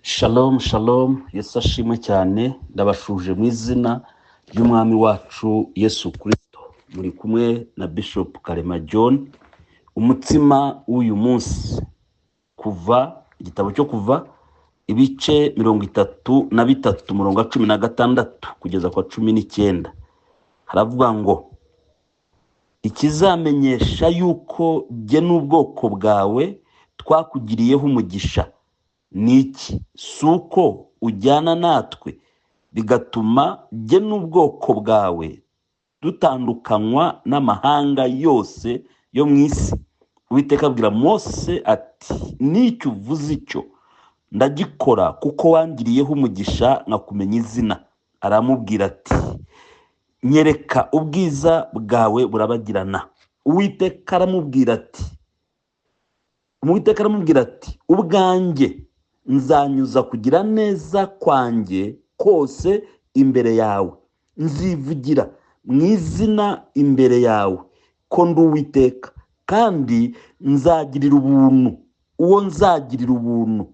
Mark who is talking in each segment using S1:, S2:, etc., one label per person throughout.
S1: Shalom, shalom, Yesu ashimwe cyane, ndabashuje mu izina ry'umwami wacu Yesu Kristo. Muri kumwe na Bishop Karema John. Umutsima w'uyu munsi, kuva igitabo cyo kuva ibice 33 umurongo wa 16 kugeza kwa 19. Haravuga ngo, ikizamenyesha yuko jye n'ubwoko bwawe twakugiriyeho umugisha niki, suko ujyana natwe bigatuma jye n'ubwoko bwawe dutandukanywa n'amahanga yose yo mu isi. Uwiteka abwira Mose ati, nicyo uvuze icyo ndagikora, kuko wangiriyeho umugisha nkakumenya izina. Aramubwira ati, nyereka ubwiza bwawe burabagirana. Uwiteka aramubwira ati, ubwanjye nzanyuza kugira neza kwanjye kose imbere yawe, nzivugira mu izina imbere yawe ko ndi Uwiteka, kandi nzagirira ubuntu uwo nzagirira ubuntu,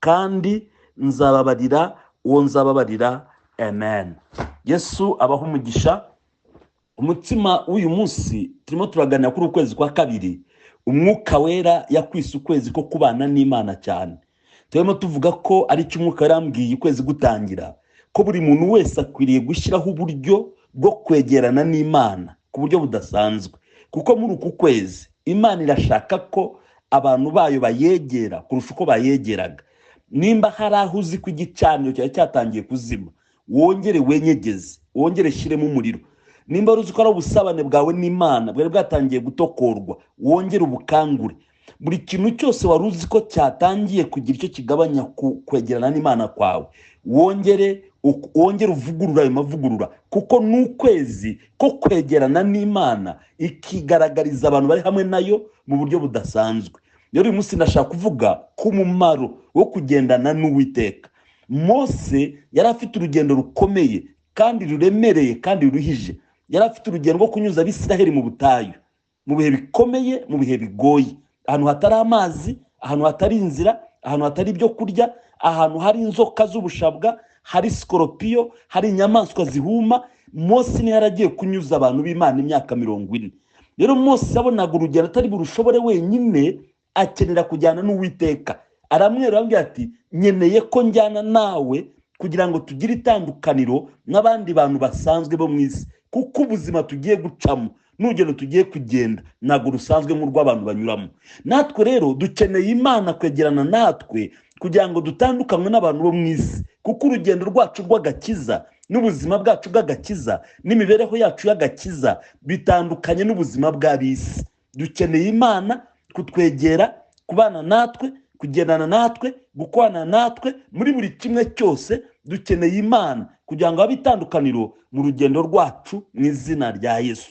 S1: kandi nzababarira uwo nzababarira. Amen. Yesu abaho umugisha. Umutsima w'uyu munsi turimo turaganira kuri ukwezi kwa kabiri. Umwuka wera yakwise ukwezi ko kubana n'Imana cyane. Turimo tuvuga ko ari cyo umwuka wera yambwiye ukwezi gutangira, ko buri muntu wese akwiriye gushyiraho uburyo bwo kwegerana n'Imana ku buryo budasanzwe, kuko muri uku kwezi Imana irashaka ko abantu bayo bayegera kurusha uko bayegeraga. Nimba hari aho uzi ko igicaniro cyari cyatangiye kuzima, wongere wenyegeze, wongere shyiremo umuriro. Nimba uzi ko ari ubusabane bwawe n'Imana bwari bwatangiye gutokorwa, wongere ubukangure. Buri kintu cyose wari uzi ko cyatangiye kugira icyo kigabanya kwegerana n'Imana kwawe, wongere uvugurura ayo mavugurura, kuko n'ukwezi ko kwegerana n'Imana ikigaragariza abantu bari hamwe nayo mu buryo budasanzwe. Rero uyu munsi ndashaka kuvuga ku mumaro wo kugendana n'Uwiteka. Mose yari afite urugendo rukomeye kandi ruremereye kandi ruruhije. Yari afite urugendo rwo kunyuza Abisiraheli mu butayu, mu bihe bikomeye, mu bihe bigoye, ahantu hatari amazi, ahantu hatari inzira, ahantu hatari ibyo kurya, ahantu hari inzoka z'ubushabwa, hari skoropiyo, hari inyamaswa zihuma. Mose ni yaragiye kunyuza abantu b'Imana imyaka 40. Rero Mose yabonaga urugendo atari burushobore wenyine, akenera kujyana n'Uwiteka. Aramwera ambwira ati, nyeneye ko njyana nawe kugira ngo tugire itandukaniro n'abandi bantu basanzwe bo mu isi, kuko ubuzima tugiye gucamo n'urugendo tugiye kugenda ntabwo rusanzwe nk'urw'abantu banyuramo. Natwe rero dukeneye Imana kwegerana natwe kugira ngo dutandukanywe n'abantu bo mu isi, kuko urugendo rwacu rw'agakiza n'ubuzima bwacu bw'agakiza n'imibereho yacu y'agakiza bitandukanye n'ubuzima bw'ab'isi. Dukeneye Imana kutwegera, kubana natwe, kugendana natwe, gukorana natwe muri buri kimwe cyose. Dukeneye Imana kugira ngo habe itandukaniro mu rugendo rwacu mu izina rya Yesu.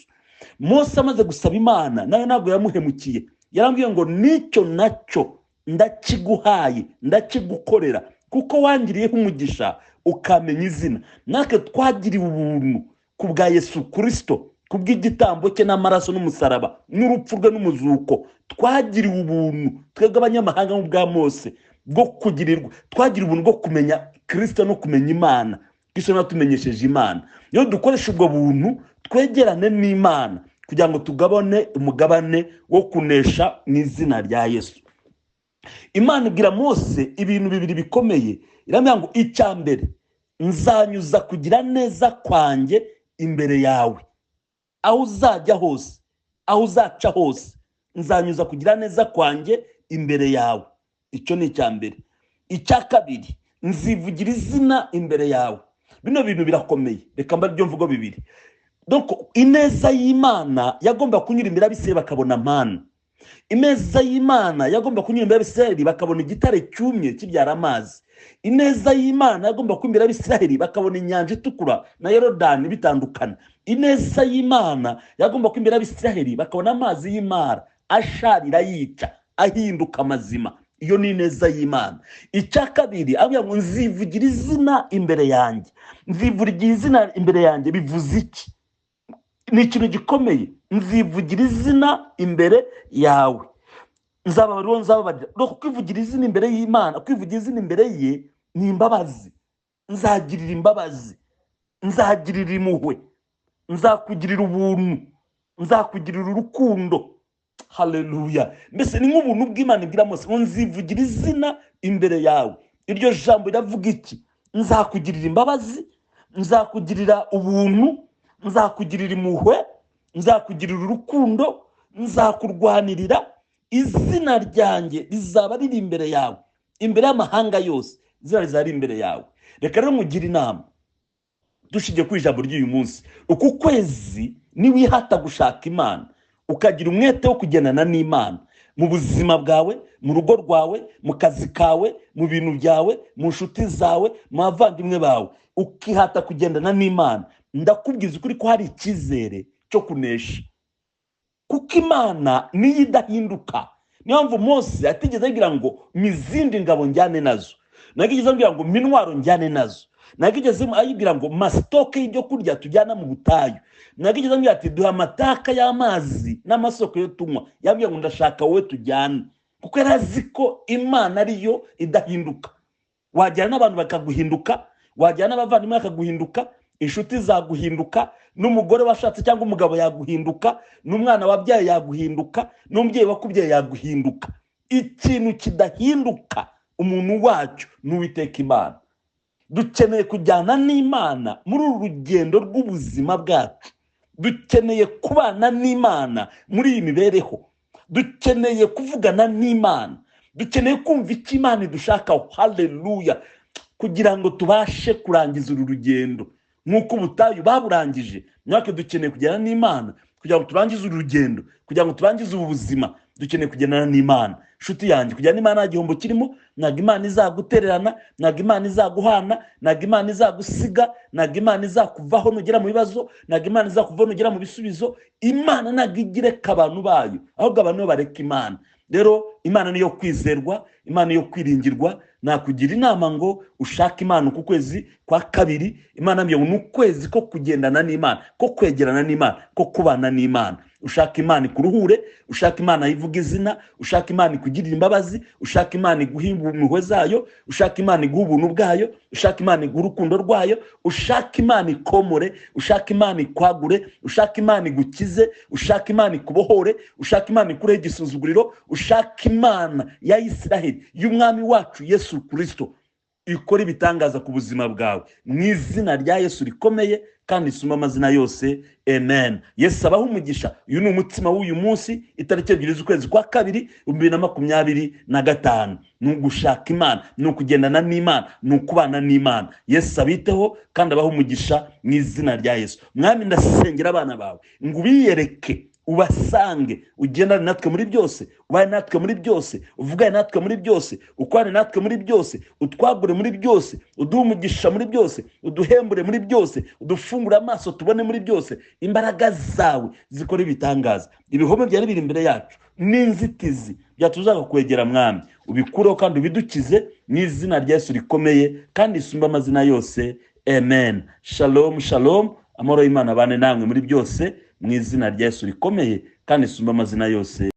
S1: Mose amaze gusaba Imana, nawe ntabwo yamuhemukiye. Yarambwiye ngo nicyo nacyo ndakiguhaye, ndakigukorera, kuko wangiriyeho umugisha ukamenya izina. Natwe twagiriwe ubuntu ku bwa Yesu Kristo, ku bw'igitambo cye n'amaraso n'umusaraba n'urupfu rwe n'umuzuko. Twagiriwe ubuntu twebwe abanyamahanga mu bwa Mose bwo kugirirwa, twagiriwe ubuntu bwo kumenya Kristo no kumenya Imana. Kristo natumenyesheje Imana. Iyo dukoresha ubwo buntu, twegerane n'Imana kugira ngo tugabane umugabane wo kunesha mu izina rya Yesu. Imana ibwira Mose ibintu bibiri bikomeye. Irambwira ngo, icya mbere, nzanyuza kugira neza kwanjye imbere yawe. Aho uzajya hose, aho uzaca hose, nzanyuza kugira neza kwanjye imbere yawe. Icyo ni icya mbere. Icya kabiri, nzivugira izina imbere yawe. Bino bintu birakomeye, reka mba ryo mvugo bibiri. Donc ineza y'Imana yagomba kunyura imbere y'Abisirayeli bakabona mana. Ineza y'Imana yagomba kunyura imbere y'Abisirayeli bakabona igitare cyumye kibyara amazi. Ineza y'Imana yagomba kunyura imbere y'Abisirayeli bakabona inyanja itukura na Yorodani bitandukana. Ineza y'Imana yagomba kunyura imbere y'Abisirayeli bakabona amazi y'Imara asharira yica ahinduka amazima. Iyo ni ineza y'Imana. Icya kabiri, avuga ngo nzivugira izina imbere yanjye. Nzivugira izina imbere yanjye bivuze iki? Ni ikintu gikomeye. Nzivugira izina imbere yawe. Nzababarira nzababarira. No kwivugira izina imbere y'Imana, kwivugira izina imbere ye ni imbabazi. Nzagirira imbabazi, nzagirira impuhwe, nzakugirira ubuntu, nzakugirira urukundo. Haleluya. Mbese ni nk'ubuntu bw'Imana ibwira Mose ngo nzivugira izina imbere yawe. Iryo jambo riravuga iki? Nzakugirira imbabazi, nzakugirira ubuntu, nzakugirira impuhwe, nzakugirira urukundo, nzakurwanirira. Izina ryanjye rizaba riri imbere yawe, imbere y'amahanga yose izina rizaba riri imbere yawe. Reka rero mugire inama dushingiye ku ijambo ry'uyu munsi. Uku kwezi niwihata gushaka Imana, ukagira umwete wo kugendana n'Imana mu buzima bwawe, mu rugo rwawe, mu kazi kawe, mu bintu byawe, mu nshuti zawe, mu bavandimwe bawe, ukihata kugendana n'Imana, ndakubwiza ukuri ko hari icyizere cyo kunesha, kuko Imana niyo idahinduka. Niyo mpamvu Mose atigeze agira ngo mizindi ngabo njyane nazo, nagigeze ambwira ngo minwaro njyane nazo, nagigeze ayibwira ngo masitoke y'ibyo kurya tujyana mu butayu, nagigeze ambwira ati duha amataka y'amazi n'amasoko yo tunywa, yambwira ngo ndashaka wowe tujyane, kuko yarazi ko Imana ariyo idahinduka. Wajyana n'abantu bakaguhinduka, wajyana n'abavandimwe bakaguhinduka, inshuti zaguhinduka, n'umugore washatse cyangwa umugabo yaguhinduka, n'umwana wabyaye yaguhinduka, n'umubyeyi wakubyaye yaguhinduka. Ikintu kidahinduka umuntu wacyo n'Uwiteka Imana. Dukeneye kujyana n'Imana muri uru rugendo rw'ubuzima bwacu, dukeneye kubana n'Imana muri iyi mibereho, dukeneye kuvugana n'Imana, dukeneye kumva icyo Imana idushakaho. Haleluya. Kugira ngo tubashe kurangiza uru rugendo nk'uko ubutayu baburangije, natwe dukeneye kujyana n'Imana kugira ngo turangize uru rugendo, kugira ngo turangize ubu buzima dukeneye kugendana n'Imana. Nshuti yanjye, kujyana n'Imana nta gihombo kirimo. Ntabwo Imana izagutererana, ntabwo Imana izaguhana, ntabwo Imana izagusiga, ntabwo Imana izakuvaho nugera mu bibazo, ntabwo Imana izakuvaho nugera mu bisubizo. Imana ntabwo igireka abantu bayo, ahubwo abantu bo bareka Imana. Rero Imana niyo kwizerwa, Imana niyo kwiringirwa. Nakugira inama ngo ushake Imana ku kwezi kwa kabiri. Imana mbiye ngo n'ukwezi ko kugendana n'Imana, ko kwegerana n'Imana, ko kubana n'Imana. Ushaka Imana ikuruhure, ushaka Imana ivuga izina, ushaka Imana ikugirira imbabazi, ushaka Imana iguhimba impuhwe zayo, ushaka Imana iguha ubuntu bwayo, ushaka Imana iguha urukundo rwayo, ushaka Imana ikomore, ushaka Imana ikwagure, ushaka Imana igukize, ushaka Imana ikubohore, ushaka Imana ikureho igisuzuguriro, ushaka Imana ya Isiraheli y'umwami wacu Yesu Kristo ikora ibitangaza ku buzima bwawe, mu izina rya Yesu rikomeye kandi isumba amazina yose. Amen. Yesu abaho umugisha. Uyu ni umutsima w'uyu munsi, itariki 2 z'ukwezi kwa kabiri 2025. Ni ugushaka Imana, ni ukugendana n'Imana, ni ukubana n'Imana. Yesu abiteho kandi abaho umugisha mu izina rya Yesu. Mwami, ndasengera abana bawe ngo ubiyereke, ubasange, ugendane natwe muri byose, ubaye natwe muri byose, uvugane natwe muri byose, ukwane natwe muri byose, utwagure muri byose, uduhe umugisha muri byose, uduhembure muri byose, udufungure amaso tubone muri byose. Imbaraga zawe zikora ibitangaza. Ibihome byari biri imbere yacu n'inzitizi byatuzaga kwegera Mwami, ubikureho kandi ubidukize mu izina rya Yesu rikomeye kandi isumba amazina yose. Amen. Shalom, shalom. Amahoro y'Imana abane namwe muri byose mu izina rya Yesu rikomeye kandi isumba amazina yose.